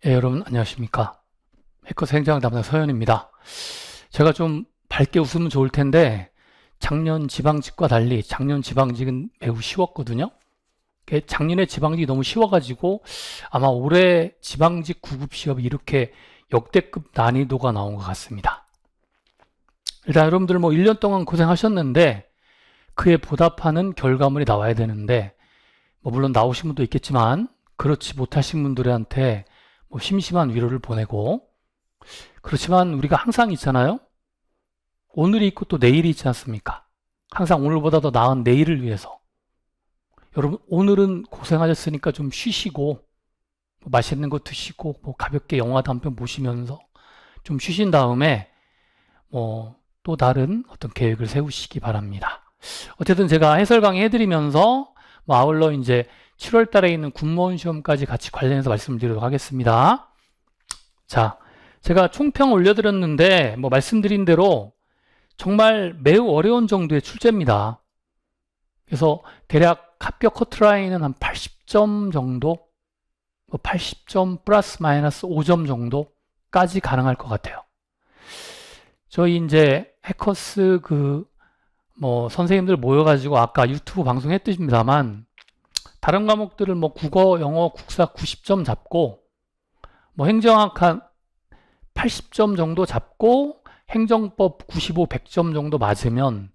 예, 여러분 안녕하십니까. 해커스 행정 담당 서현입니다. 제가 좀 밝게 웃으면 좋을 텐데 작년 지방직과 달리 작년 지방직은 매우 쉬웠거든요. 작년에 지방직이 너무 쉬워가지고 아마 올해 지방직 9급 시험이 이렇게 역대급 난이도가 나온 것 같습니다. 일단 여러분들 뭐 1년 동안 고생하셨는데 그에 보답하는 결과물이 나와야 되는데 뭐 물론 나오신 분도 있겠지만 그렇지 못하신 분들한테 뭐 심심한 위로를 보내고, 그렇지만 우리가 항상 있잖아요. 오늘이 있고 또 내일이 있지 않습니까? 항상 오늘보다 더 나은 내일을 위해서. 여러분 오늘은 고생하셨으니까 좀 쉬시고 뭐 맛있는 거 드시고 뭐 가볍게 영화도 한 편 보시면서 좀 쉬신 다음에 뭐 또 다른 어떤 계획을 세우시기 바랍니다. 어쨌든 제가 해설 강의 해드리면서 뭐 아울러 이제 7월 달에 있는 군무원 시험까지 같이 관련해서 말씀을 드리도록 하겠습니다. 자, 제가 총평 올려드렸는데 뭐 말씀드린 대로 정말 매우 어려운 정도의 출제입니다. 그래서 대략 합격 커트라인은 한 80점 정도, 뭐 80점 플러스 마이너스 5점 정도까지 가능할 것 같아요. 저희 이제 해커스 뭐 선생님들 모여가지고 아까 유튜브 방송했듯입니다만 다른 과목들을 뭐 국어, 영어, 국사 90점 잡고 뭐 행정학 한 80점 정도 잡고 행정법 95, 100점 정도 맞으면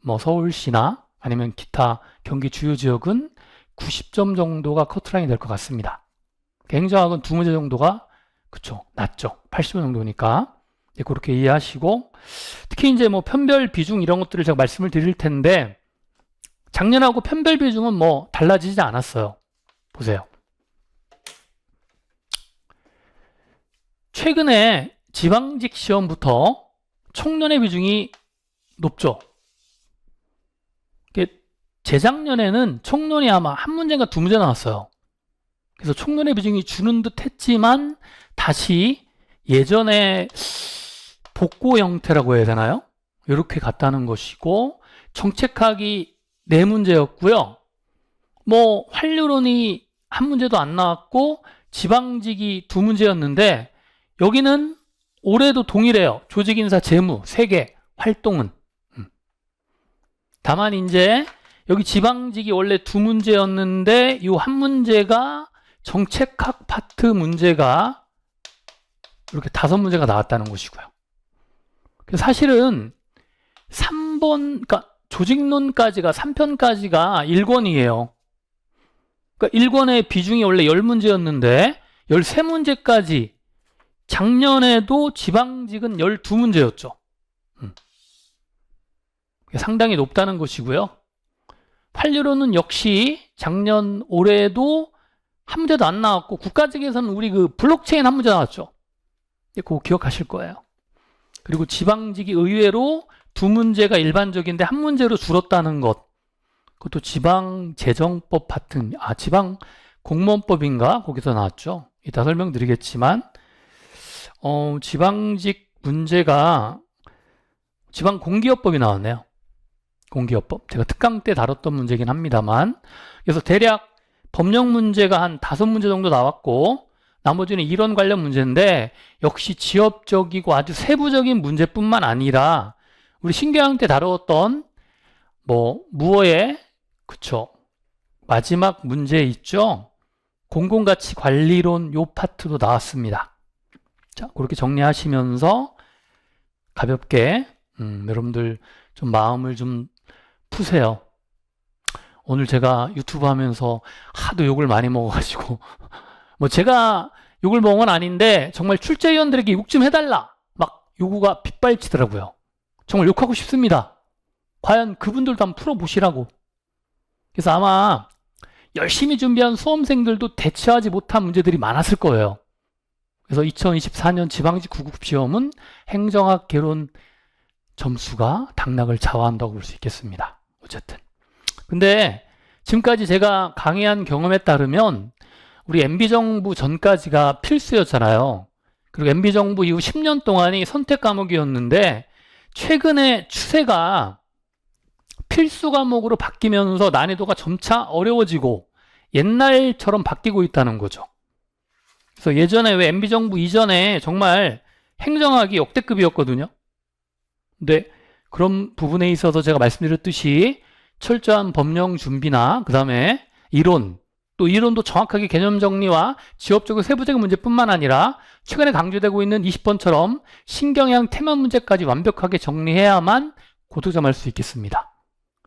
뭐 서울시나 아니면 기타 경기 주요 지역은 90점 정도가 커트라인이 될 것 같습니다. 행정학은 두 문제 정도가 그쵸 낮죠. 80점 정도니까 그렇게 이해하시고, 특히 이제 뭐 편별 비중 이런 것들을 제가 말씀을 드릴 텐데 작년하고 편별 비중은 뭐 달라지지 않았어요. 보세요. 최근에 지방직 시험부터 총론의 비중이 높죠. 재작년에는 총론이 아마 한 문제인가 두 문제 나왔어요. 그래서 총론의 비중이 주는 듯 했지만 다시 예전에 복고 형태라고 해야 되나요? 이렇게 갔다는 것이고, 정책학이 4문제였고요. 뭐 환류론이 한 문제도 안 나왔고 지방직이 2문제였는데 여기는 올해도 동일해요. 조직인사 재무 3개 활동은. 다만 이제 여기 지방직이 원래 2문제였는데 이 한 문제가 정책학 파트 문제가 이렇게 5문제가 나왔다는 것이고요. 사실은 3번, 그러니까 조직론까지가 3편까지가 1권이에요. 그러니까 1권의 비중이 원래 10문제였는데 13문제까지, 작년에도 지방직은 12문제였죠. 상당히 높다는 것이고요. 판례로는 역시 작년 올해도 한 문제도 안 나왔고, 국가직에서는 우리 블록체인 한 문제 나왔죠. 그거 기억하실 거예요. 그리고 지방직이 의외로 2문제가 일반적인데 한 문제로 줄었다는 것. 그것도 지방재정법 파트, 지방공무원법인가? 거기서 나왔죠. 이따 설명드리겠지만, 지방직 문제가 지방공기업법이 나왔네요. 공기업법. 제가 특강 때 다뤘던 문제긴 합니다만. 그래서 대략 법령 문제가 한 5문제 정도 나왔고, 나머지는 이론 관련 문제인데 역시 지역적이고 아주 세부적인 문제뿐만 아니라 우리 신교양 때 다루었던 뭐 무어의 그쵸 마지막 문제 있죠. 공공가치 관리론 요 파트도 나왔습니다. 자, 그렇게 정리하시면서 가볍게 여러분들 좀 마음을 좀 푸세요. 오늘 제가 유튜브 하면서 하도 욕을 많이 먹어가지고 뭐 제가 욕을 먹은 건 아닌데 정말 출제위원들에게 욕 좀 해달라 막 요구가 빗발치더라고요. 정말 욕하고 싶습니다. 과연 그분들도 한번 풀어보시라고. 그래서 아마 열심히 준비한 수험생들도 대처하지 못한 문제들이 많았을 거예요. 그래서 2024년 지방직 9급 시험은 행정학 개론 점수가 당락을 좌우한다고 볼 수 있겠습니다. 어쨌든 근데 지금까지 제가 강의한 경험에 따르면 우리 MB정부 전까지가 필수였잖아요. 그리고 MB정부 이후 10년 동안이 선택 과목이었는데 최근에 추세가 필수 과목으로 바뀌면서 난이도가 점차 어려워지고 옛날처럼 바뀌고 있다는 거죠. 그래서 예전에 왜 MB정부 이전에 정말 행정학이 역대급이었거든요. 근데 그런 부분에 있어서 제가 말씀드렸듯이 철저한 법령 준비나 그 다음에 이론, 또 이론도 정확하게 개념 정리와 지역적으로 세부적인 문제뿐만 아니라 최근에 강조되고 있는 20번처럼 신경향 태면 문제까지 완벽하게 정리해야만 고득점할 수 있겠습니다.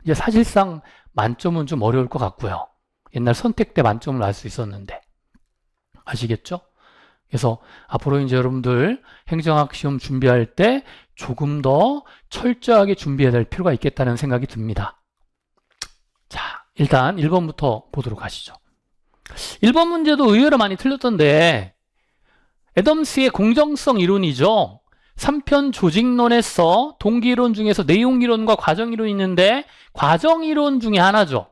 이제 사실상 만점은 좀 어려울 것 같고요. 옛날 선택 때 만점을 알 수 있었는데. 아시겠죠? 그래서 앞으로 이제 여러분들 행정학 시험 준비할 때 조금 더 철저하게 준비해야 될 필요가 있겠다는 생각이 듭니다. 자, 일단 1번부터 보도록 하시죠. 1번 문제도 의외로 많이 틀렸던데 애덤스의 공정성 이론이죠. 3편 조직론에서 동기이론 중에서 내용이론과 과정이론이 있는데 과정이론 중에 하나죠.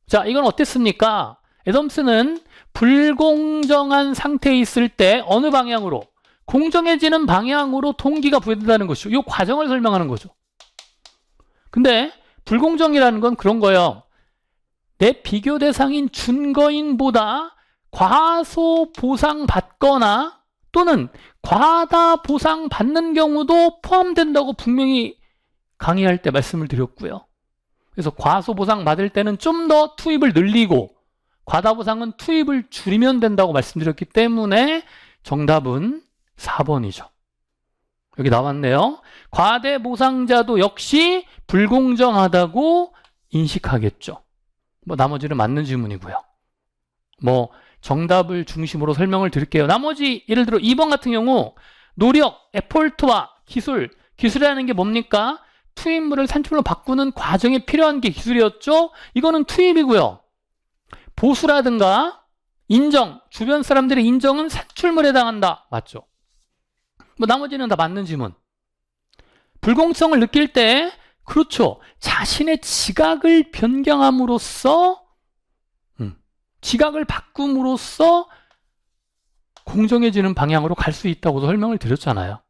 자, 이건 어땠습니까? 애덤스는 불공정한 상태에 있을 때 어느 방향으로? 공정해지는 방향으로 동기가 부여된다는 것이죠. 이 과정을 설명하는 거죠. 근데 불공정이라는 건 그런 거예요. 내 비교 대상인 준거인보다 과소 보상받거나 또는 과다 보상받는 경우도 포함된다고 분명히 강의할 때 말씀을 드렸고요. 그래서 과소 보상받을 때는 좀 더 투입을 늘리고 과다 보상은 투입을 줄이면 된다고 말씀드렸기 때문에 정답은 4번이죠. 여기 나왔네요. 과대 보상자도 역시 불공정하다고 인식하겠죠. 뭐 나머지는 맞는 질문이고요. 뭐 정답을 중심으로 설명을 드릴게요. 나머지 예를 들어 2번 같은 경우 노력, 에포트와 기술, 기술이라는 게 뭡니까? 투입물을 산출로 바꾸는 과정에 필요한 게 기술이었죠. 이거는 투입이고요. 보수라든가 인정, 주변 사람들의 인정은 산출물에 해당한다. 맞죠? 뭐 나머지는 다 맞는 질문. 불공성을 느낄 때 그렇죠. 자신의 지각을 변경함으로써 지각을 바꿈으로써 공정해지는 방향으로 갈 수 있다고도 설명을 드렸잖아요.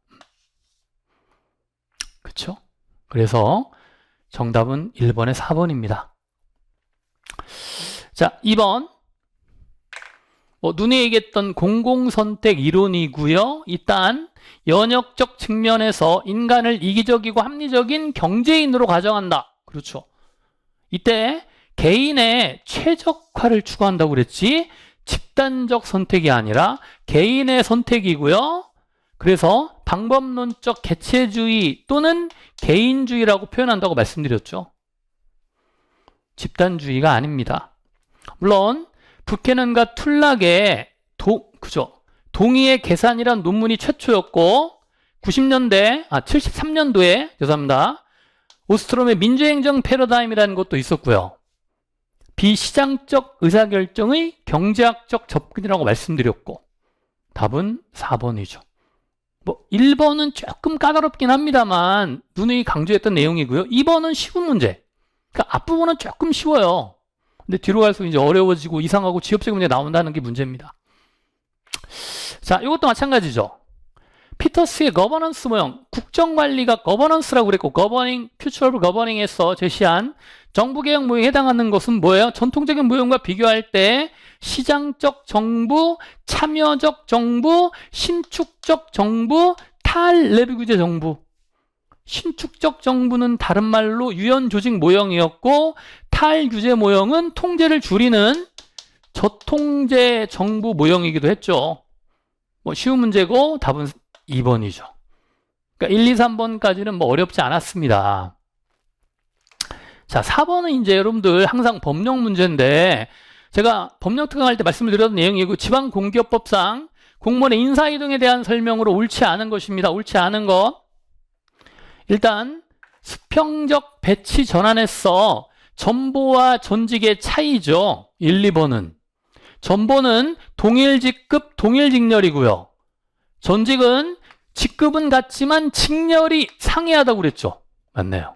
그렇죠? 그래서 정답은 1번에 4번입니다. 자, 2번. 눈에 얘기했던 공공선택 이론이고요. 일단 연역적 측면에서 인간을 이기적이고 합리적인 경제인으로 가정한다. 그렇죠. 이때 개인의 최적화를 추구한다고 그랬지 집단적 선택이 아니라 개인의 선택이고요. 그래서 방법론적 개체주의 또는 개인주의라고 표현한다고 말씀드렸죠. 집단주의가 아닙니다. 물론 부캐넌과 툴락의 동의의 계산이란 논문이 최초였고 73년도에 죄송합니다. 오스트롬의 민주행정 패러다임이라는 것도 있었고요. 비시장적 의사결정의 경제학적 접근이라고 말씀드렸고 답은 4번이죠. 1번은 조금 까다롭긴 합니다만 누누이 강조했던 내용이고요. 2번은 쉬운 문제. 그러니까 앞부분은 조금 쉬워요. 근데 뒤로 갈수록 이제 어려워지고 이상하고 지엽적인 문제 나온다는 게 문제입니다. 자, 이것도 마찬가지죠. 피터스의 거버넌스 모형, 국정관리가 거버넌스라고 그랬고 퓨처럴 거버닝에서 제시한 정부개혁 모형에 해당하는 것은 뭐예요? 전통적인 모형과 비교할 때 시장적 정부, 참여적 정부, 신축적 정부, 탈레비 규제 정부. 신축적 정부는 다른 말로 유연조직 모형이었고 탈규제 모형은 통제를 줄이는 저통제 정부 모형이기도 했죠. 쉬운 문제고 답은 2번이죠. 그러니까 1, 2, 3번까지는 어렵지 않았습니다. 자, 4번은 이제 여러분들 항상 법령 문제인데 제가 법령 특강할 때 말씀을 드렸던 내용이고 지방공기업법상 공무원의 인사이동에 대한 설명으로 옳지 않은 것입니다. 옳지 않은 것. 일단 수평적 배치 전환에서 전보와 전직의 차이죠. 1, 2번은. 전보는 동일 직급, 동일 직렬이고요. 전직은 직급은 같지만 직렬이 상이하다고 그랬죠. 맞네요.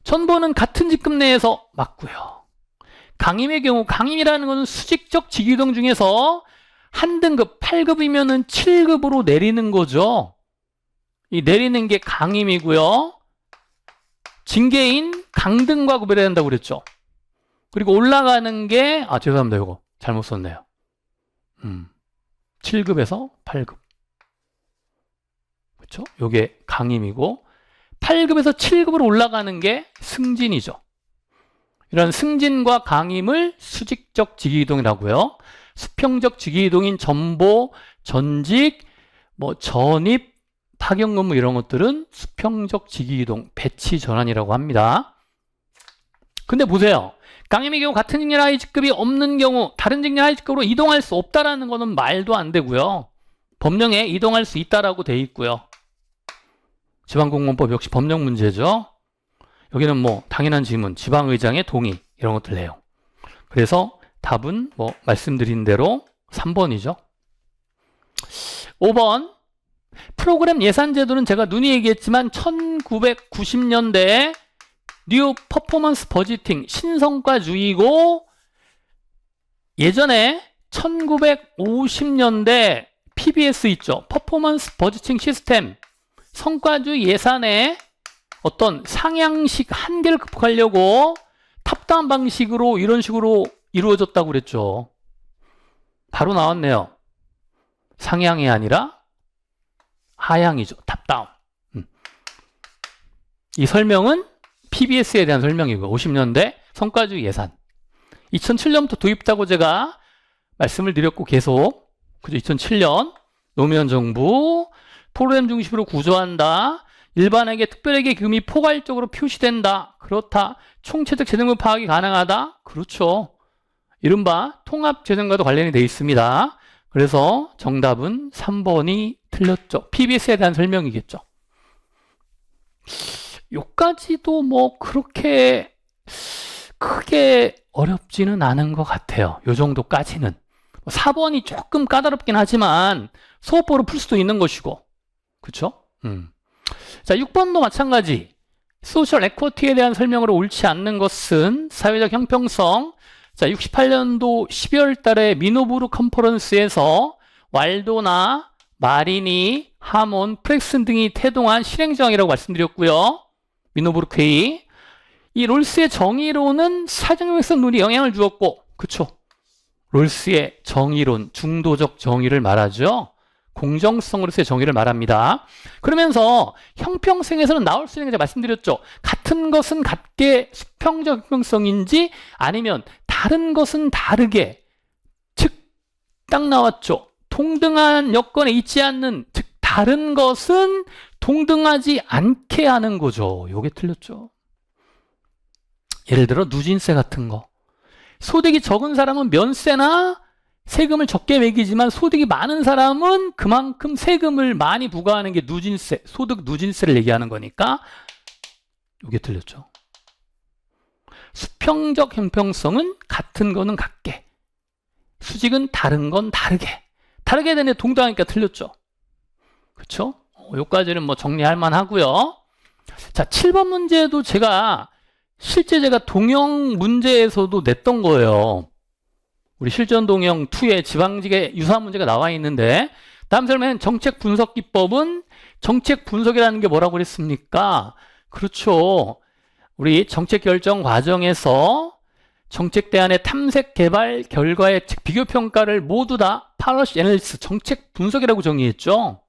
전보는 같은 직급 내에서 맞고요. 강임의 경우 강임이라는 것은 수직적 직이동 중에서 한 등급 8급이면은 7급으로 내리는 거죠. 이 내리는 게 강임이고요. 징계인 강등과 구별해야 한다고 그랬죠. 그리고 올라가는 게 죄송합니다. 이거 잘못 썼네요. 7급에서 8급. 그렇죠? 요게 강임이고 8급에서 7급으로 올라가는 게 승진이죠. 이런 승진과 강임을 수직적 직위이동이라고요. 수평적 직위이동인 전보, 전직, 전입, 파견 근무 이런 것들은 수평적 직위이동, 배치 전환이라고 합니다. 근데 보세요. 강임의 경우 같은 직렬 하위 직급이 없는 경우 다른 직렬 하위 직급으로 이동할 수 없다라는 거는 말도 안 되고요. 법령에 이동할 수 있다라고 돼 있고요. 지방공무원법 역시 법령 문제죠. 여기는 당연한 질문, 지방의장의 동의 이런 것들 내용. 그래서 답은 말씀드린 대로 3번이죠. 5번 프로그램 예산 제도는 제가 누이 얘기했지만 1990년대에 뉴 퍼포먼스 버지팅 신성과주의고 예전에 1950년대 PBS 있죠. 퍼포먼스 버지팅 시스템 성과주의 예산에 어떤 상향식 한계를 극복하려고 탑다운 방식으로 이런 식으로 이루어졌다고 그랬죠. 바로 나왔네요. 상향이 아니라 하향이죠. 탑다운. 이 설명은 PBS에 대한 설명이고요. 50년대 성과주의 예산. 2007년부터 도입했다고 제가 말씀을 드렸고 계속 그죠? 2007년 노무현 정부 프로그램 중심으로 구조한다. 일반에게 특별하게 기금이 포괄적으로 표시된다. 그렇다. 총체적 재정부 파악이 가능하다. 그렇죠. 이른바 통합재정과도 관련이 되어 있습니다. 그래서 정답은 3번이 틀렸죠. PBS에 대한 설명이겠죠. 요까지도 그렇게 크게 어렵지는 않은 것 같아요. 요 정도까지는. 4번이 조금 까다롭긴 하지만 소업보로 풀 수도 있는 것이고. 그쵸? 자, 6번도 마찬가지. 소셜 에쿼티에 대한 설명으로 옳지 않는 것은 사회적 형평성. 자, 68년도 12월 달에 미노부르 컨퍼런스에서 왈도나 마리니, 하몬, 프렉슨 등이 태동한 실행정의라고 말씀드렸고요. 미노부르크 회의. 이 롤스의 정의론은 사정형평성 논리에 영향을 주었고, 그쵸? 롤스의 정의론, 중도적 정의를 말하죠. 공정성으로서의 정의를 말합니다. 그러면서 형평성에서는 나올 수 있는 게 제가 말씀드렸죠. 같은 것은 같게 수평적 형평성인지 아니면 다른 것은 다르게, 즉 딱 나왔죠. 동등한 여건에 있지 않는, 즉 다른 것은 동등하지 않게 하는 거죠. 요게 틀렸죠. 예를 들어 누진세 같은 거. 소득이 적은 사람은 면세나 세금을 적게 매기지만 소득이 많은 사람은 그만큼 세금을 많이 부과하는 게 누진세, 소득 누진세를 얘기하는 거니까 이게 틀렸죠. 수평적 형평성은 같은 거는 같게, 수직은 다른 건 다르게. 다르게 되는데 동등하니까 틀렸죠. 그렇죠? 요까지는 정리할 만하고요. 자, 7번 문제도 실제 제가 동형 문제에서도 냈던 거예요. 우리 실전 동형 2에 지방직의 유사한 문제가 나와 있는데 다음 설명은 정책 분석 기법은 정책 분석이라는 게 뭐라고 그랬습니까? 그렇죠. 우리 정책 결정 과정에서 정책 대안의 탐색 개발 결과의 비교 평가를 모두 다 policy analysis, 정책 분석이라고 정의했죠.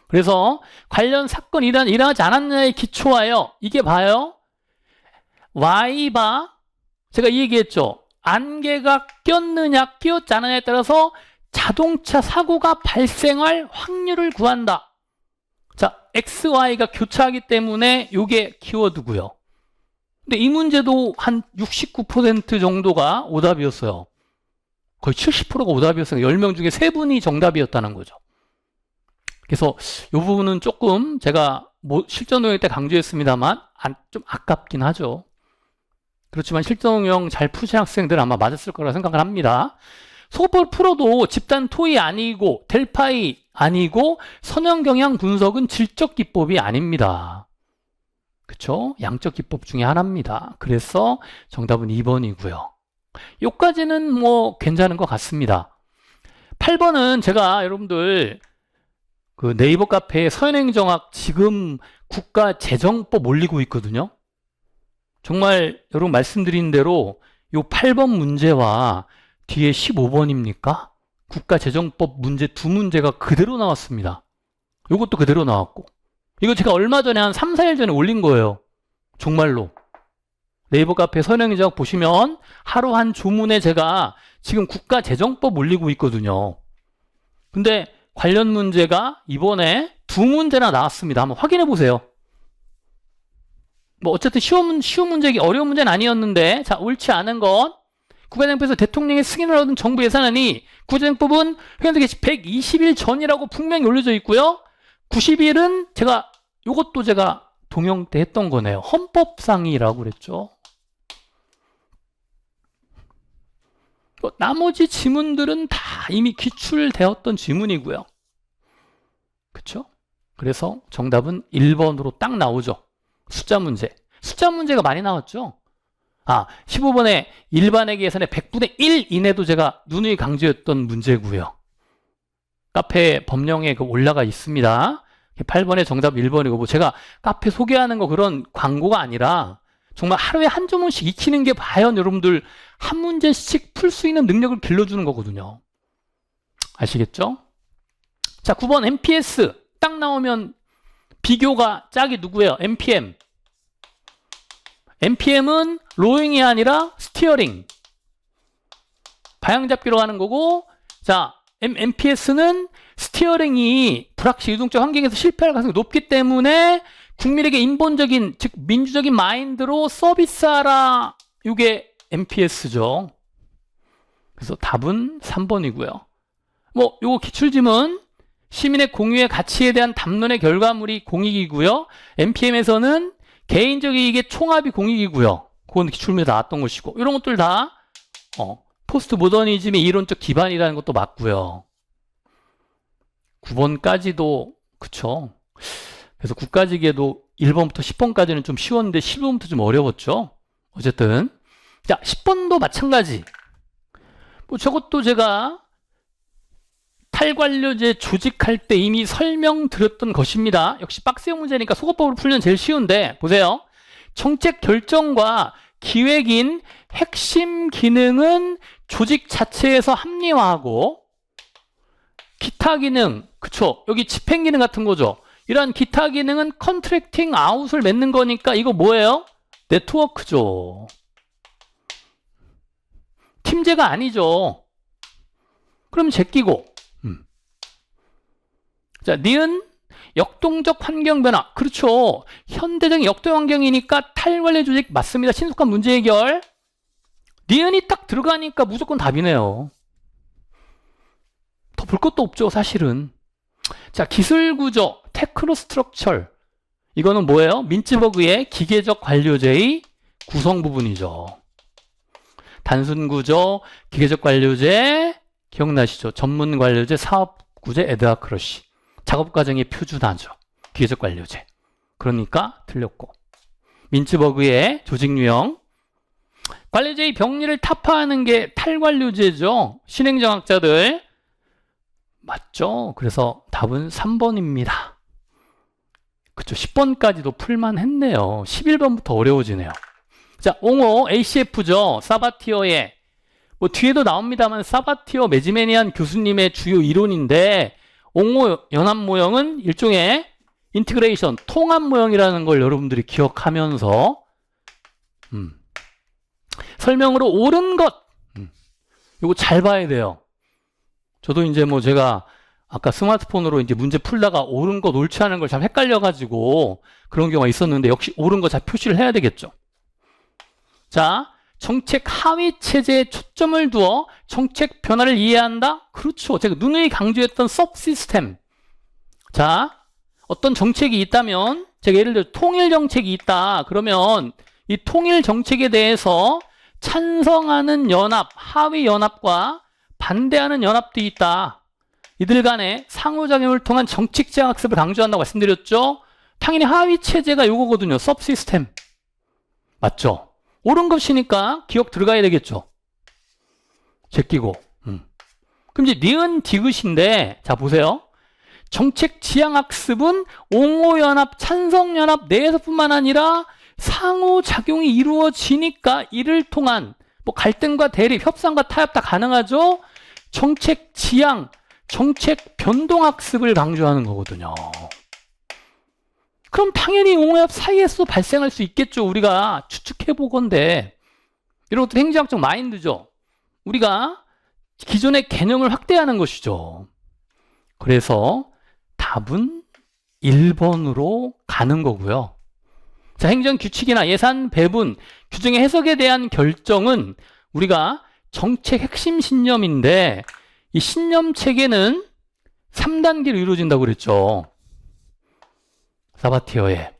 그래서 관련 사건이 일어나지 않았느냐에 기초하여 이게 봐요. Y바 제가 이 얘기했죠. 안개가 꼈느냐 끼었지 않느냐에 따라서 자동차 사고가 발생할 확률을 구한다. 자, XY가 교차하기 때문에 이게 키워드고요. 근데 이 문제도 한 69% 정도가 오답이었어요. 거의 70%가 오답이었어요. 10명 중에 3분이 정답이었다는 거죠. 그래서 이 부분은 조금 제가 실전동영 때 강조했습니다만 좀 아깝긴 하죠. 그렇지만 실전동영 잘 푸신 학생들은 아마 맞았을 거라 생각을 합니다. 소법을 풀어도 집단 토의 아니고 델파이 아니고 선형 경향 분석은 질적 기법이 아닙니다. 그쵸? 양적 기법 중에 하나입니다. 그래서 정답은 2번이고요. 요까지는 괜찮은 것 같습니다. 8번은 제가 여러분들 그 네이버 카페에 서현행정학 지금 국가재정법 올리고 있거든요. 정말 여러분 말씀드린 대로 요 8번 문제와 뒤에 15번입니까? 국가재정법 문제 두 문제가 그대로 나왔습니다. 이것도 그대로 나왔고. 이거 제가 얼마 전에 한 3, 4일 전에 올린 거예요. 정말로. 네이버 카페 서현영의 제작 보시면 하루 한 조문에 제가 지금 국가재정법 올리고 있거든요. 근데 관련 문제가 이번에 두 문제나 나왔습니다. 한번 확인해 보세요. 뭐 어쨌든 쉬운 문제기 어려운 문제는 아니었는데, 자, 옳지 않은 건 국가재정법에서 대통령의 승인을 얻은 정부 예산안이 국가재정법은 회원들 개시 120일 전이라고 분명히 올려져 있고요. 90일은 요것도 제가 동영 때 했던 거네요. 헌법상이라고 그랬죠. 나머지 지문들은 다 이미 기출되었던 지문이고요. 그쵸? 그래서 정답은 1번으로 딱 나오죠. 숫자 문제. 숫자 문제가 많이 나왔죠. 15번에 일반회계 예산의 100분의 1 이내도 제가 누누이 강조했던 문제고요. 카페 법령에 올라가 있습니다. 8번에 정답 1번이고, 뭐 제가 카페 소개하는 거 그런 광고가 아니라 정말 하루에 한 조문씩 익히는 게 과연 여러분들 한 문제씩 풀 수 있는 능력을 길러주는 거거든요. 아시겠죠? 자, 9번 MPS 딱 나오면 비교가 짝이 누구예요? MPM. MPM은 로잉이 아니라 스티어링. 방향잡기로 하는 거고, 자, MPS는 스티어링이 불확실 유동적 환경에서 실패할 가능성이 높기 때문에 국민에게 인본적인, 즉 민주적인 마인드로 서비스하라. 이게 MPS죠. 그래서 답은 3번이고요. 뭐 요거 기출지문 시민의 공유의 가치에 대한 담론의 결과물이 공익이고요. MPM에서는 개인적 이익의 총합이 공익이고요. 그건 기출문에 나왔던 것이고, 이런 것들 다 포스트 모더니즘의 이론적 기반이라는 것도 맞고요. 9번까지도 그쵸. 그래서 국가직에도 1번부터 10번까지는 좀 쉬웠는데 11번부터 좀 어려웠죠. 어쨌든 자, 10번도 마찬가지. 뭐 저것도 제가 탈관료제 조직할 때 이미 설명드렸던 것입니다. 역시 박스형 문제니까 소거법으로 풀면 제일 쉬운데, 보세요. 정책 결정과 기획인 핵심 기능은 조직 자체에서 합리화하고, 기타 기능, 그쵸? 여기 집행 기능 같은 거죠. 이러한 기타 기능은 컨트랙팅 아웃을 맺는 거니까 이거 뭐예요? 네트워크죠. 팀제가 아니죠. 그럼 제끼고. 자, 니은 역동적 환경 변화. 그렇죠. 현대적인 역동 환경이니까 탈관료 조직 맞습니다. 신속한 문제 해결. 니은이 딱 들어가니까 무조건 답이네요. 더 볼 것도 없죠, 사실은. 자, 기술 구조, 테크노 스트럭처. 이거는 뭐예요? 민츠버그의 기계적 관료제의 구성 부분이죠. 단순 구조, 기계적 관료제, 기억나시죠? 전문 관료제, 사업 구제, 에드하크러시. 작업 과정의 표준화죠. 기계적 관료제. 그러니까 틀렸고. 민츠버그의 조직 유형. 관료제의 병리를 타파하는 게 탈관료제죠. 신행정학자들. 맞죠? 그래서 답은 3번입니다. 그쵸. 10번까지도 풀만 했네요. 11번부터 어려워지네요. 자, 옹호 ACF죠. 사바티어의 뭐 뒤에도 나옵니다만 사바티어 매지메니안 교수님의 주요 이론인데, 옹호 연합 모형은 일종의 인티그레이션, 통합 모형이라는 걸 여러분들이 기억하면서 설명으로 옳은 것, 이거 잘 봐야 돼요. 저도 이제 뭐 제가 아까 스마트폰으로 이제 문제 풀다가 옳은 것, 옳지 않은 걸 잘 헷갈려가지고 그런 경우가 있었는데, 역시 옳은 거 잘 표시를 해야 되겠죠. 자, 정책 하위 체제에 초점을 두어 정책 변화를 이해한다? 그렇죠. 제가 누누이 강조했던 서브시스템. 자, 어떤 정책이 있다면, 제가 예를 들어 통일 정책이 있다. 그러면 이 통일 정책에 대해서 찬성하는 연합, 하위 연합과 반대하는 연합도 있다. 이들 간의 상호작용을 통한 정책 지향 학습을 강조한다고 말씀드렸죠. 당연히 하위 체제가 요거거든요. 서브시스템. 맞죠? 옳은 것이니까 기억 들어가야 되겠죠. 제끼고. 그럼 이제 니은 디귿인데, 자 보세요. 정책 지향 학습은 옹호연합, 찬성연합 내에서뿐만 아니라 상호작용이 이루어지니까 이를 통한 뭐 갈등과 대립, 협상과 타협 다 가능하죠. 정책 지향, 정책 변동학습을 강조하는 거거든요. 그럼 당연히 용어협 사이에서 발생할 수 있겠죠. 우리가 추측해보건데. 이런 것도 행정학적 마인드죠. 우리가 기존의 개념을 확대하는 것이죠. 그래서 답은 1번으로 가는 거고요. 자, 행정규칙이나 예산 배분, 규정의 해석에 대한 결정은 우리가 정책 핵심 신념인데 이 신념 체계는 3단계로 이루어진다고 그랬죠. 사바티어에.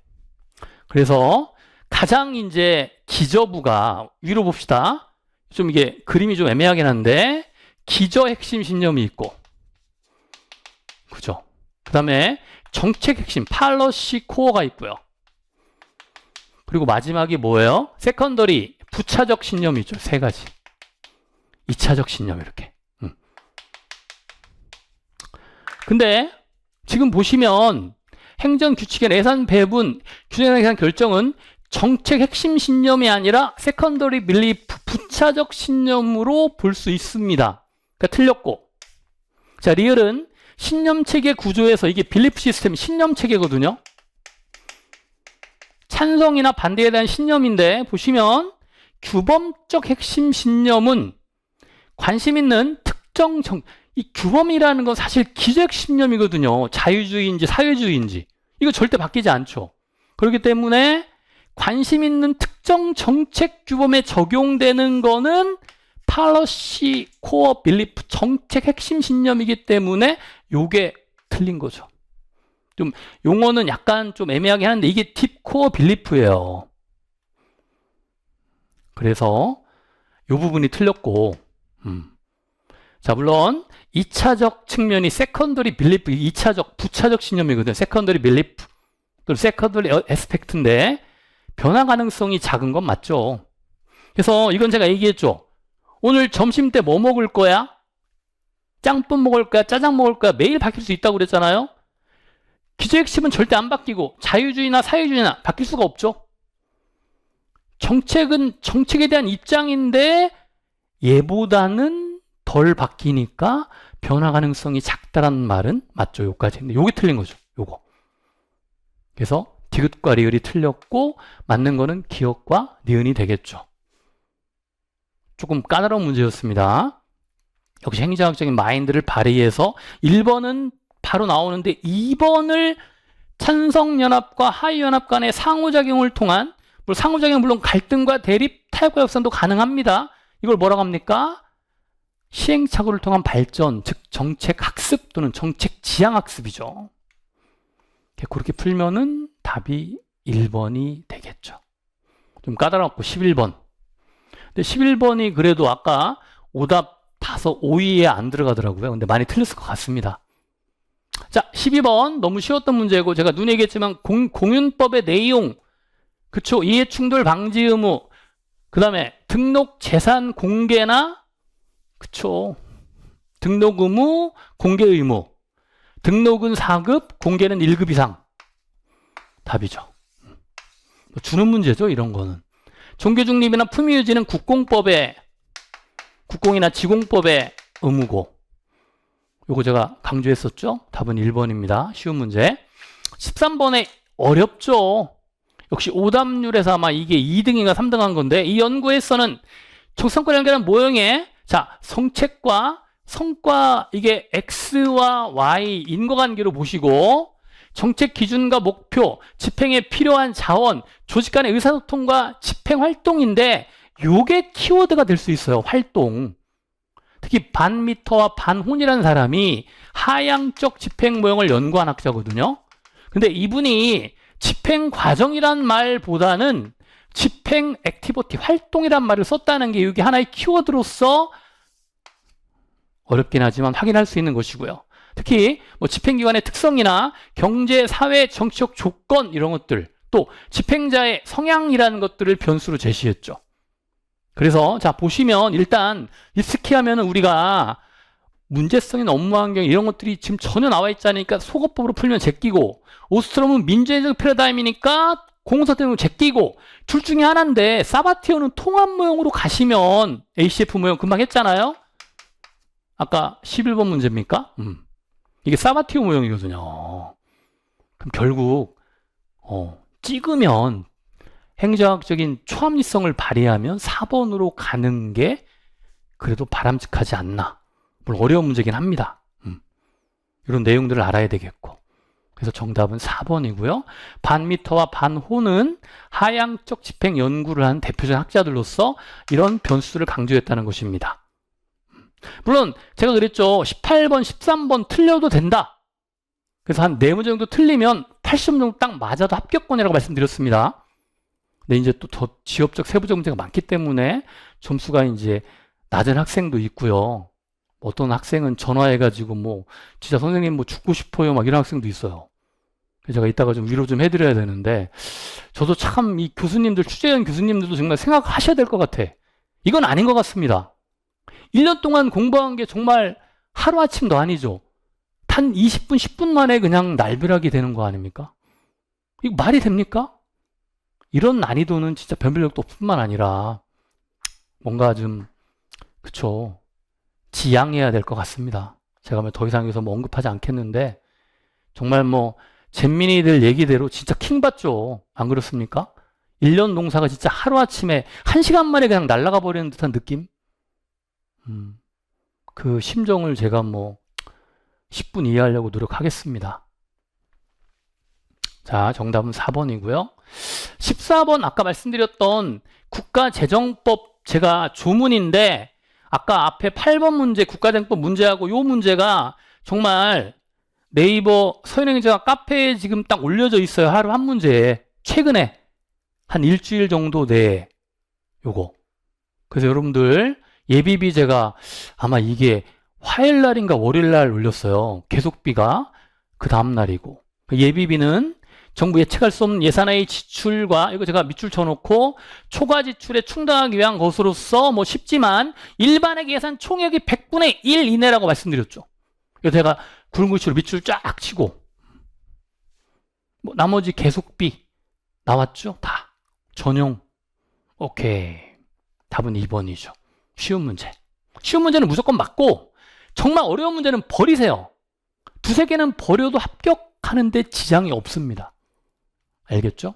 그래서 가장 이제 기저부가 위로 봅시다. 좀 이게 그림이 좀 애매하긴 한데 기저 핵심 신념이 있고, 그죠? 그 다음에 정책 핵심 팔러시 코어가 있고요. 그리고 마지막이 뭐예요? 세컨더리 부차적 신념이 있죠. 세 가지. 2차적 신념 이렇게. 근데 지금 보시면 행정규칙의 예산 배분, 규정에 대한 결정은 정책 핵심 신념이 아니라 세컨더리 빌리프 부차적 신념으로 볼 수 있습니다. 그러니까 틀렸고. 자, 리얼은 신념 체계 구조에서 이게 빌리프 시스템 신념 체계거든요. 찬성이나 반대에 대한 신념인데 보시면 규범적 핵심 신념은 관심 있는 특정 이 규범이라는 건 사실 기적 신념이거든요. 자유주의인지 사회주의인지 이거 절대 바뀌지 않죠. 그렇기 때문에 관심 있는 특정 정책 규범에 적용되는 거는 팔러시 코어 빌리프 정책 핵심 신념이기 때문에 요게 틀린 거죠. 좀 용어는 약간 좀 애매하긴 한데 이게 딥 코어 빌리프예요. 그래서 요 부분이 틀렸고, 자, 물론 2차적 측면이 세컨더리 빌리프, 2차적 부차적 신념이거든요. 세컨더리 빌리프 또는 세컨더리 에스펙트인데 변화 가능성이 작은 건 맞죠. 그래서 이건 제가 얘기했죠. 오늘 점심 때 뭐 먹을 거야? 짬뽕 먹을 거야? 짜장 먹을 거야? 매일 바뀔 수 있다고 그랬잖아요. 기저 핵심은 절대 안 바뀌고 자유주의나 사회주의나 바뀔 수가 없죠. 정책은 정책에 대한 입장인데 얘보다는 덜 바뀌니까 변화 가능성이 작다라는 말은 맞죠. 요까지. 근데 요게 틀린 거죠. 요거. 그래서 디귿과 리을이 틀렸고 맞는 거는 기역과 니은이 되겠죠. 조금 까다로운 문제였습니다. 역시 행정학적인 마인드를 발휘해서 1번은 바로 나오는데 2번을 찬성연합과 하위연합 간의 상호작용을 통한 상호작용은 물론 갈등과 대립, 타협과 역산도 가능합니다. 이걸 뭐라고 합니까? 시행착오를 통한 발전, 즉 정책 학습 또는 정책 지향 학습이죠. 그렇게 풀면은 답이 1번이 되겠죠. 좀 까다롭고 11번. 근데 11번이 그래도 아까 오답 5위에 안 들어가더라고요. 근데 많이 틀렸을 것 같습니다. 자, 12번 너무 쉬웠던 문제고 제가 눈에 얘기했지만 공윤법의 내용, 그쵸? 이해충돌 방지 의무, 그 다음에 등록 재산 공개나, 그쵸? 등록 의무, 공개 의무, 등록은 4급, 공개는 1급 이상. 답이죠. 주는 문제죠, 이런 거는. 종교 중립이나 품위 유지는 국공이나 지공법의 의무고. 요거 제가 강조했었죠? 답은 1번입니다. 쉬운 문제. 13번에 어렵죠? 역시 오답률에서 아마 이게 2등인가 3등 한 건데, 이 연구에서는 정성과 연결한 모형에, 자, 성책과 성과, 이게 X와 Y 인과관계로 보시고, 정책 기준과 목표, 집행에 필요한 자원, 조직 간의 의사소통과 집행 활동인데, 요게 키워드가 될 수 있어요. 활동. 특히 반미터와 반혼이라는 사람이 하향적 집행 모형을 연구한 학자거든요. 근데 이분이 집행 과정이란 말보다는 집행 액티비티, 활동이란 말을 썼다는 게 이게 하나의 키워드로서 어렵긴 하지만 확인할 수 있는 것이고요. 특히 뭐 집행기관의 특성이나 경제, 사회, 정치적 조건 이런 것들, 또 집행자의 성향이라는 것들을 변수로 제시했죠. 그래서 자 보시면 일단 리스키하면 우리가 문제성 있는 업무 환경 이런 것들이 지금 전혀 나와 있지 않으니까 속어법으로 풀면 제끼고, 오스트롬은 민주적 패러다임이니까 공사대로 제끼고, 둘 중에 하나인데 사바티어는 통합 모형으로 가시면 ACF 모형 금방 했잖아요. 아까 11번 문제입니까? 이게 사바티오 모형이거든요. 그럼 결국 찍으면 행정학적인 초합리성을 발휘하면 4번으로 가는 게 그래도 바람직하지 않나. 물론 어려운 문제긴 합니다. 이런 내용들을 알아야 되겠고. 그래서 정답은 4번이고요. 반미터와 반호는 하향적 집행 연구를 한 대표적인 학자들로서 이런 변수를 강조했다는 것입니다. 물론 제가 그랬죠. 18번, 13번 틀려도 된다. 그래서 한 4문제 정도 틀리면 80점 정도 딱 맞아도 합격권이라고 말씀드렸습니다. 근데 이제 또 더 지엽적 세부적 문제가 많기 때문에 점수가 이제 낮은 학생도 있고요. 어떤 학생은 전화해가지고 뭐 진짜 선생님 뭐 죽고 싶어요 막 이런 학생도 있어요. 그래서 제가 이따가 좀 위로 좀 해드려야 되는데 저도 참 이 교수님들 취재원 교수님들도 정말 생각하셔야 될 것 같아. 이건 아닌 것 같습니다. 1년 동안 공부한 게 정말 하루아침도 아니죠. 단 20분 10분 만에 그냥 날벼락이 되는 거 아닙니까? 이거 말이 됩니까? 이런 난이도는 진짜 변별력도 뿐만 아니라 뭔가 좀 그쵸 지양해야 될 것 같습니다. 제가 뭐 더 이상 여기서 뭐 언급하지 않겠는데 정말 뭐 잼민이들 얘기대로 진짜 킹받죠. 안 그렇습니까? 1년 농사가 진짜 하루아침에 1시간 만에 그냥 날아가 버리는 듯한 느낌? 그 심정을 제가 뭐 10분 이해하려고 노력하겠습니다. 자, 정답은 4번이고요. 14번 아까 말씀드렸던 국가재정법 제가 조문인데 아까 앞에 8번 문제 국가재정법 문제하고 요 문제가 정말 네이버 서현행정학 카페에 지금 딱 올려져 있어요. 하루 한 문제에. 최근에 한 일주일 정도 내에 요거. 그래서 여러분들 예비비 제가 아마 이게 화요일날인가 월요일날 올렸어요. 계속비가 그 다음날이고. 예비비는 정부 예측할 수 없는 예산의 지출과 이거 제가 밑줄 쳐놓고 초과 지출에 충당하기 위한 것으로서 뭐 쉽지만 일반액 예산 총액이 100분의 1 이내라고 말씀드렸죠. 이거 제가 굵은 글씨로 밑줄 쫙 치고 뭐 나머지 계속비 나왔죠? 다 전용. 오케이. 답은 2번이죠. 쉬운 문제. 쉬운 문제는 무조건 맞고 정말 어려운 문제는 버리세요. 두세 개는 버려도 합격하는데 지장이 없습니다. 알겠죠?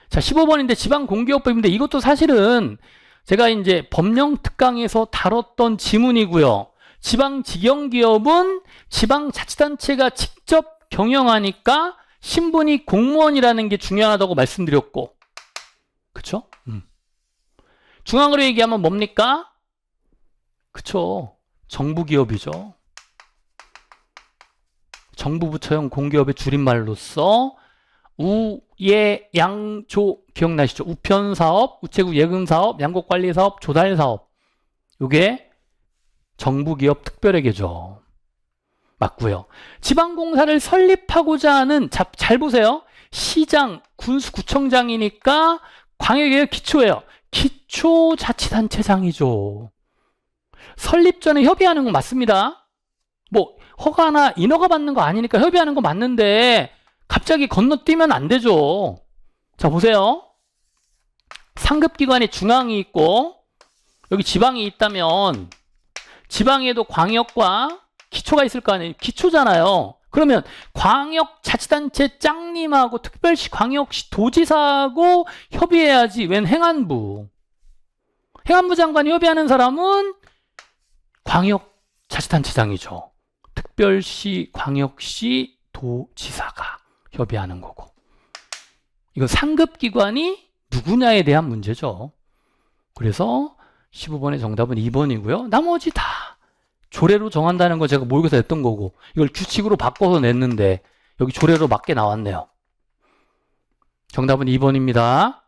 자, 15번인데 지방공기업법인데 이것도 사실은 제가 이제 법령 특강에서 다뤘던 지문이고요. 지방직영기업은 지방자치단체가 직접 경영하니까 신분이 공무원이라는 게 중요하다고 말씀드렸고, 그쵸? 중앙으로 얘기하면 뭡니까? 그쵸? 정부기업이죠. 정부부처형 공기업의 줄임말로서 우예양조 기억나시죠? 우편사업, 우체국 예금사업, 양곡관리사업, 조달사업. 이게 정부기업 특별회계죠. 맞고요. 지방공사를 설립하고자 하는 잘 보세요. 시장, 군수, 구청장이니까 광역이에요, 기초예요. 기초자치단체장이죠. 설립 전에 협의하는 건 맞습니다. 뭐 허가나 인허가 받는 거 아니니까 협의하는 거 맞는데 갑자기 건너뛰면 안 되죠. 자, 보세요. 상급기관에 중앙이 있고 여기 지방이 있다면 지방에도 광역과 기초가 있을 거 아니에요. 기초잖아요. 그러면 광역자치단체 짱님하고 특별시 광역시 도지사하고 협의해야지. 웬 행안부. 행안부 장관이 협의하는 사람은 광역자치단체장이죠. 특별시, 광역시, 도지사가 협의하는 거고. 이건 상급기관이 누구냐에 대한 문제죠. 그래서 15번의 정답은 2번이고요. 나머지 다 조례로 정한다는 거 제가 모의고사 냈던 거고 이걸 규칙으로 바꿔서 냈는데 여기 조례로 맞게 나왔네요. 정답은 2번입니다.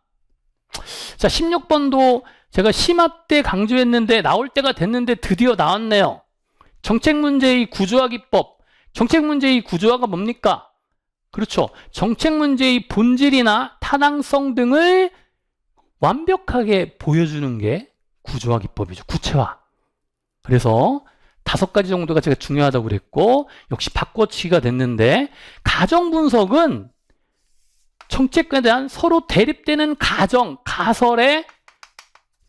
자, 16번도 제가 심화 때 강조했는데 나올 때가 됐는데 드디어 나왔네요. 정책문제의 구조화기법. 정책문제의 구조화가 뭡니까? 그렇죠. 정책문제의 본질이나 타당성 등을 완벽하게 보여주는 게 구조화기법이죠. 구체화. 그래서 5가지 정도가 제가 중요하다고 그랬고 역시 바꿔치기가 됐는데 가정분석은 정책에 대한 서로 대립되는 가정, 가설의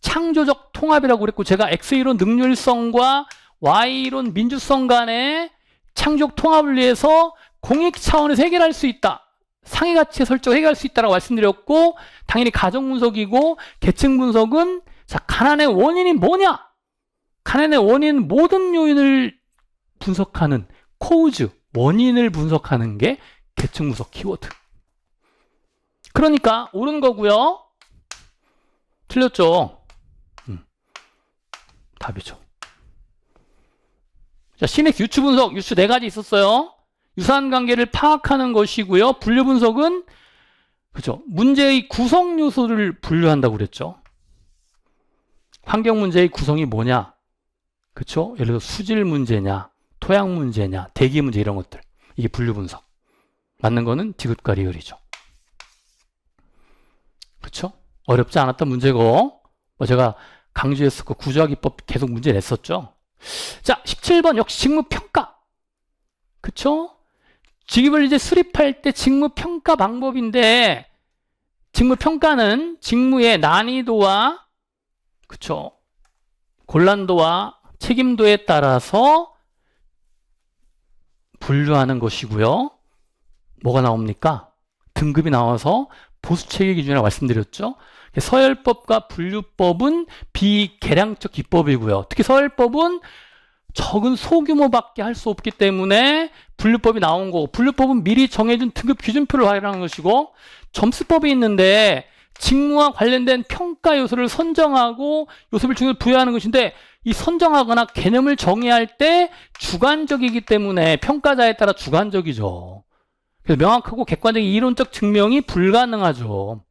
창조적 통합이라고 그랬고 제가 X이론 능률성과 Y론 민주성 간의 창조적 통합을 위해서 공익 차원에서 해결할 수 있다. 상위 가치의 설정을 해결할 수 있다라고 말씀드렸고, 당연히 가정 분석이고, 계층 분석은 자, 가난의 원인이 뭐냐? 가난의 원인 모든 요인을 분석하는 코우즈, 원인을 분석하는 게 계층 분석 키워드. 그러니까 옳은 거고요. 틀렸죠? 답이죠. 자, 시넥스 유추 분석, 유추 4가지 있었어요. 유사한 관계를 파악하는 것이고요. 분류 분석은 그죠? 문제의 구성 요소를 분류한다고 그랬죠. 환경 문제의 구성이 뭐냐? 그쵸? 예를 들어 수질 문제냐, 토양 문제냐, 대기 문제 이런 것들. 이게 분류 분석. 맞는 거는 디귿과 리을이죠. 그쵸? 어렵지 않았던 문제고, 뭐 제가 강조했었고 구조화기법 계속 문제 냈었죠. 자, 17번 역시 직무평가. 그쵸? 직업을 이제 수립할 때 직무평가 방법인데, 직무평가는 직무의 난이도와 그쵸? 곤란도와 책임도에 따라서 분류하는 것이고요. 뭐가 나옵니까? 등급이 나와서 보수체계 기준이라고 말씀드렸죠. 서열법과 분류법은 비계량적 기법이고요. 특히 서열법은 적은 소규모밖에 할 수 없기 때문에 분류법이 나온 거고, 분류법은 미리 정해준 등급 기준표를 활용하는 것이고, 점수법이 있는데 직무와 관련된 평가 요소를 선정하고 요소별 중요를 부여하는 것인데, 이 선정하거나 개념을 정의할 때 주관적이기 때문에 평가자에 따라 주관적이죠. 그래서 명확하고 객관적인 이론적 증명이 불가능하죠.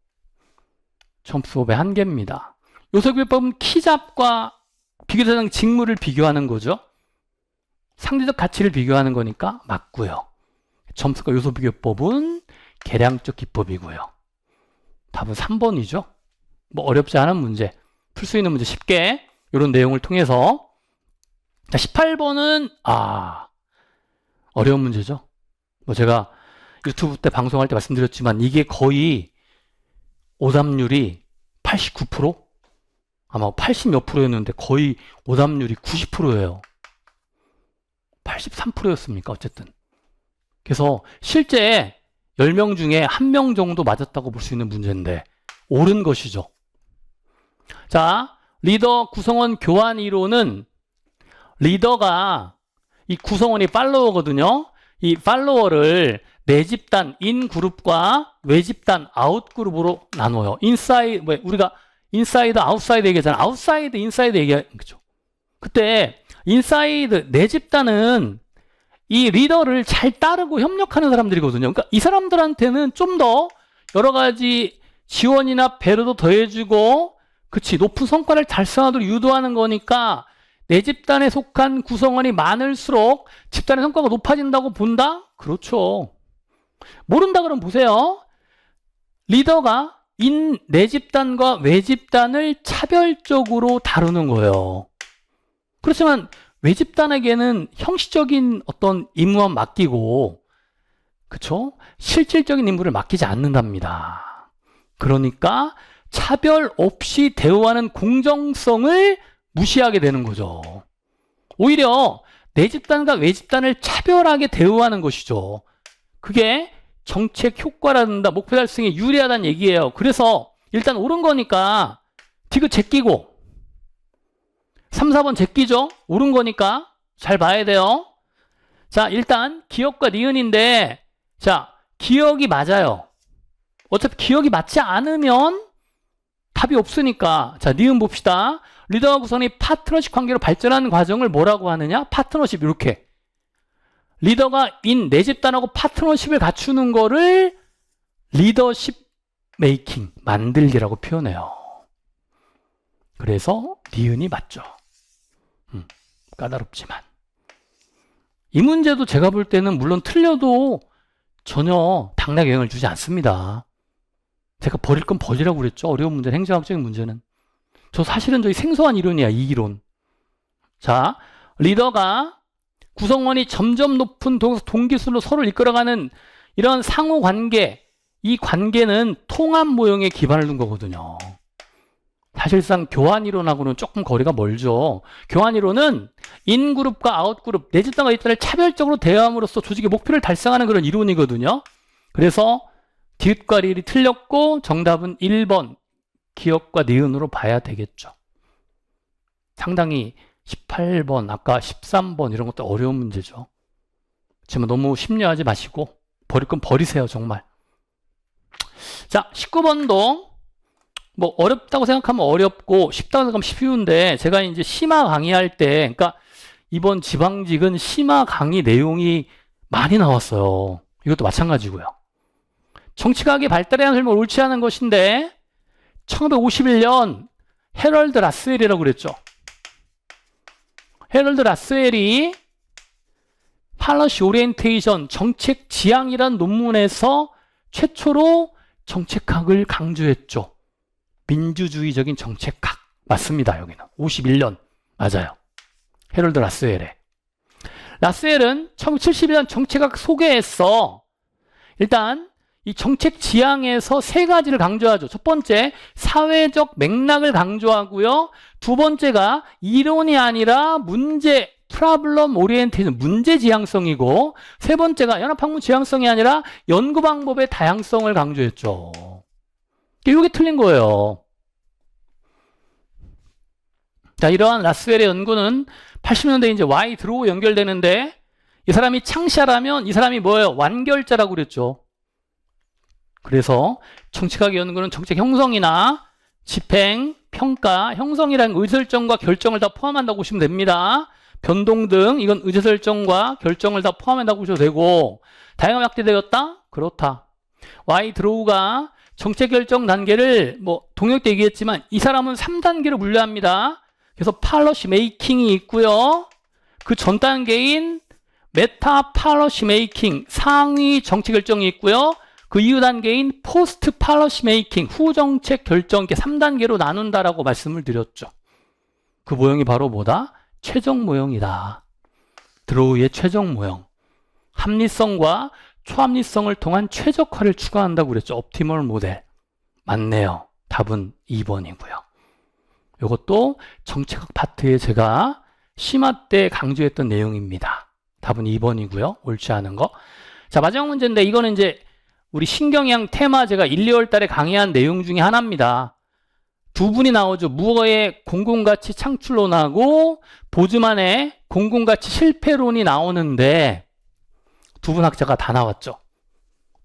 점수법의 한계입니다. 요소비교법은 키잡과 비교대상 직무를 비교하는 거죠. 상대적 가치를 비교하는 거니까 맞고요. 점수과 요소비교법은 계량적 기법이고요. 답은 3번이죠. 뭐 어렵지 않은 문제, 풀 수 있는 문제 쉽게 이런 내용을 통해서. 자, 18번은 어려운 문제죠. 뭐 제가 유튜브 때 방송할 때 말씀드렸지만 이게 거의 오답률이 89%? 아마 80몇 프로였는데 거의 오답률이 90%예요. 83%였습니까? 어쨌든. 그래서 실제 10명 중에 1명 정도 맞았다고 볼 수 있는 문제인데 옳은 것이죠. 자, 리더 구성원 교환 이론은 리더가 이 구성원이 팔로워거든요. 이 팔로워를 내 집단 인 그룹과 외 집단 아웃 그룹으로 나눠요. 인사이드, 우리가 인사이드 아웃사이드 얘기하잖아. 아웃사이드 인사이드 얘기하죠. 그죠? 그때 인사이드 내 집단은 이 리더를 잘 따르고 협력하는 사람들이거든요. 그러니까 이 사람들한테는 좀 더 여러 가지 지원이나 배려도 더해주고, 그치, 높은 성과를 달성하도록 유도하는 거니까 내 집단에 속한 구성원이 많을수록 집단의 성과가 높아진다고 본다? 그렇죠. 모른다 그러면 보세요. 리더가 내 집단과 외 집단을 차별적으로 다루는 거예요. 그렇지만 외 집단에게는 형식적인 어떤 임무만 맡기고, 그쵸? 실질적인 임무를 맡기지 않는답니다. 그러니까 차별 없이 대우하는 공정성을 무시하게 되는 거죠. 오히려 내 집단과 외 집단을 차별하게 대우하는 것이죠. 그게 정책 효과라든가 목표 달성에 유리하다는 얘기예요. 그래서 일단 옳은 거니까 디귿 제끼고 3, 4번 제끼죠. 옳은 거니까 잘 봐야 돼요. 자, 일단 기억과 니은인데, 자, 기억이 맞아요. 어차피 기억이 맞지 않으면 답이 없으니까. 자, 니은 봅시다. 리더와 구성원이 파트너십 관계로 발전하는 과정을 뭐라고 하느냐? 파트너십. 이렇게 리더가 내 집단하고 파트너십을 갖추는 거를 리더십 메이킹, 만들기라고 표현해요. 그래서 니은이 맞죠. 까다롭지만 이 문제도 제가 볼 때는 물론 틀려도 전혀 당락에 영향을 주지 않습니다. 제가 버릴 건 버리라고 그랬죠. 어려운 문제는, 행정학적인 문제는. 저 사실은 저희 생소한 이론이야, 이 이론. 자, 리더가 구성원이 점점 높은 동기술로 서로를 이끌어가는 이런 상호관계, 이 관계는 통합 모형에 기반을 둔 거거든요. 사실상 교환이론하고는 조금 거리가 멀죠. 교환이론은 인그룹과 아웃그룹, 내 집단과 집단을 차별적으로 대함으로써 조직의 목표를 달성하는 그런 이론이거든요. 그래서 디귿과 리을이 틀렸고 정답은 1번 기역과 니은으로 봐야 되겠죠. 상당히 18번, 아까 13번 이런 것도 어려운 문제죠. 지금 너무 심려하지 마시고 버릴 건 버리세요, 정말. 자, 19번도 뭐 어렵다고 생각하면 어렵고 쉽다고 생각하면 쉬운데, 제가 이제 심화 강의할 때, 그러니까 이번 지방직은 심화 강의 내용이 많이 나왔어요. 이것도 마찬가지고요. 정치학의 발달에 대한 설명을 옳지 않은 것인데 1951년 해럴드 라스웰이라고 그랬죠. 해럴드 라스웰이 팔러시 오리엔테이션, 정책 지향이란 논문에서 최초로 정책학을 강조했죠. 민주주의적인 정책학. 맞습니다. 여기는 51년 맞아요. 해럴드 라스웰에. 라스웰은 1971년 정책학 소개에서 일단 이 정책 지향에서 세 가지를 강조하죠. 첫 번째, 사회적 맥락을 강조하고요. 두 번째가 이론이 아니라 문제, 프로블럼 오리엔테이션, 문제 지향성이고, 세 번째가 연합학문 지향성이 아니라 연구 방법의 다양성을 강조했죠. 이게 틀린 거예요. 자, 이러한 라스웰의 연구는 80년대 이제 Y 드로우 연결되는데, 이 사람이 창시하라면 이 사람이 뭐예요? 완결자라고 그랬죠. 그래서 정책학 연구는 정책 형성이나 집행, 평가, 형성이라는 의사결정과 결정을 다 포함한다고 보시면 됩니다. 변동 등 이건 의사결정과 결정을 다 포함한다고 보셔도 되고, 다양하게 확대되었다? 그렇다. Y 드로우가 정책 결정 단계를 뭐 동역 때 얘기했지만 이 사람은 3단계로 분류합니다. 그래서 팔러시 메이킹이 있고요. 그 전 단계인 메타 팔러시 메이킹, 상위 정책 결정이 있고요. 그 이후 단계인 포스트 팔러시 메이킹, 후 정책 결정, 이렇게 3단계로 나눈다라고 말씀을 드렸죠. 그 모형이 바로 뭐다? 최종 모형이다. 드로우의 최종 모형. 합리성과 초합리성을 통한 최적화를 추구한다고 그랬죠. 옵티멀 모델. 맞네요. 답은 2번이고요. 이것도 정책학 파트에 제가 심화 때 강조했던 내용입니다. 답은 2번이고요. 옳지 않은 거. 자, 마지막 문제인데 이거는 이제 우리 신경양 테마 제가 1, 2월 달에 강의한 내용 중에 하나입니다. 두 분이 나오죠. 무어의 공공가치 창출론하고 보즈만의 공공가치 실패론이 나오는데 두 분 학자가 다 나왔죠.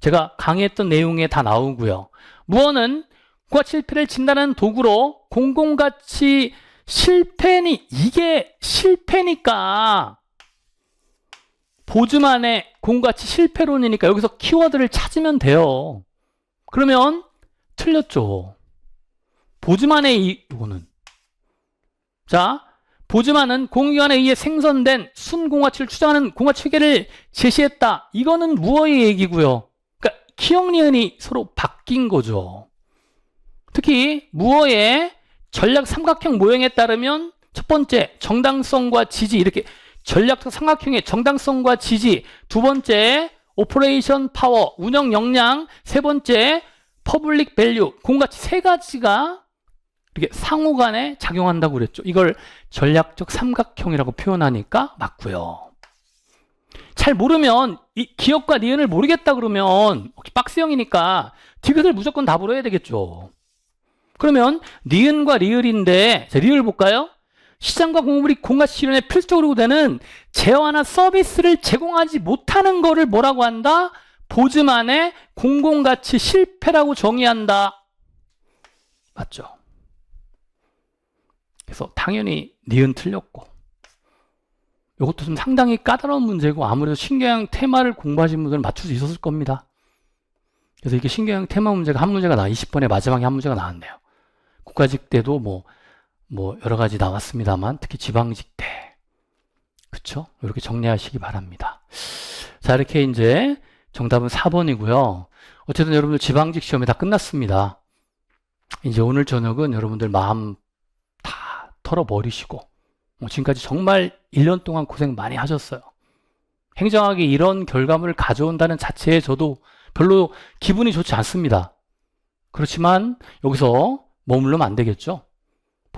제가 강의했던 내용에 다 나오고요. 무어는 공공가치 실패를 진단하는 도구로 공공가치 이게 실패니까 보즈만의 공공가치 실패론이니까 여기서 키워드를 찾으면 돼요. 그러면 틀렸죠. 보즈만의 이거는. 자, 보즈만은 공기관에 의해 생성된 순공가치를 추정하는 공가치 회계를 제시했다. 이거는 무어의 얘기고요. 그러니까 키역리은이 서로 바뀐 거죠. 특히 무어의 전략 삼각형 모형에 따르면 첫 번째 정당성과 지지, 이렇게 전략적 삼각형의 정당성과 지지, 두 번째 오퍼레이션 파워, 운영 역량, 세 번째 퍼블릭 밸류, 공가치 세 가지가 이렇게 상호간에 작용한다고 그랬죠. 이걸 전략적 삼각형이라고 표현하니까 맞고요. 잘 모르면 이 기역과 니은을 모르겠다 그러면 박스형이니까 디귿을 무조건 답으로 해야 되겠죠. 그러면 니은과 리을인데, 자, 리을 볼까요? 시장과 공급이 공가치 실현에 필수적으로 되는 재화나 서비스를 제공하지 못하는 거를 뭐라고 한다? 보즈만의 공공가치 실패라고 정의한다. 맞죠? 그래서 당연히 니은 틀렸고, 이것도 좀 상당히 까다로운 문제고 아무래도 신경양 테마를 공부하신 분들은 맞출 수 있었을 겁니다. 그래서 이게 신경양 테마 문제가 한 문제가 20번에 마지막에 한 문제가 나왔네요. 국가직 때도 뭐 여러 가지 나왔습니다만 특히 지방직 때, 그쵸? 이렇게 정리하시기 바랍니다. 자, 이렇게 이제 정답은 4번이고요. 어쨌든 여러분들 지방직 시험이 다 끝났습니다. 이제 오늘 저녁은 여러분들 마음 다 털어버리시고, 지금까지 정말 1년 동안 고생 많이 하셨어요. 행정학이 이런 결과물을 가져온다는 자체에 저도 별로 기분이 좋지 않습니다. 그렇지만 여기서 머물르면 안 되겠죠?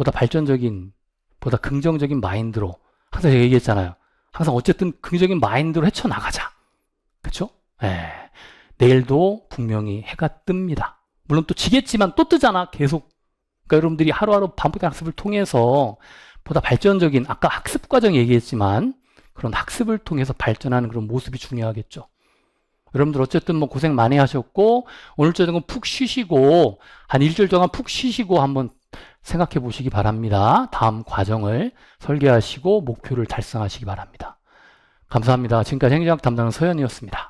보다 발전적인, 보다 긍정적인 마인드로, 항상 제가 얘기했잖아요. 항상 어쨌든 긍정적인 마인드로 헤쳐나가자. 그쵸? 예. 내일도 분명히 해가 뜹니다. 물론 또 지겠지만 또 뜨잖아, 계속. 그러니까 여러분들이 하루하루 반복된 학습을 통해서 보다 발전적인, 아까 학습 과정 얘기했지만 그런 학습을 통해서 발전하는 그런 모습이 중요하겠죠. 여러분들 어쨌든 뭐 고생 많이 하셨고, 오늘 저녁은 푹 쉬시고, 한 일주일 동안 푹 쉬시고 한번 생각해 보시기 바랍니다. 다음 과정을 설계하시고 목표를 달성하시기 바랍니다. 감사합니다. 지금까지 행정학 담당은 서현이었습니다.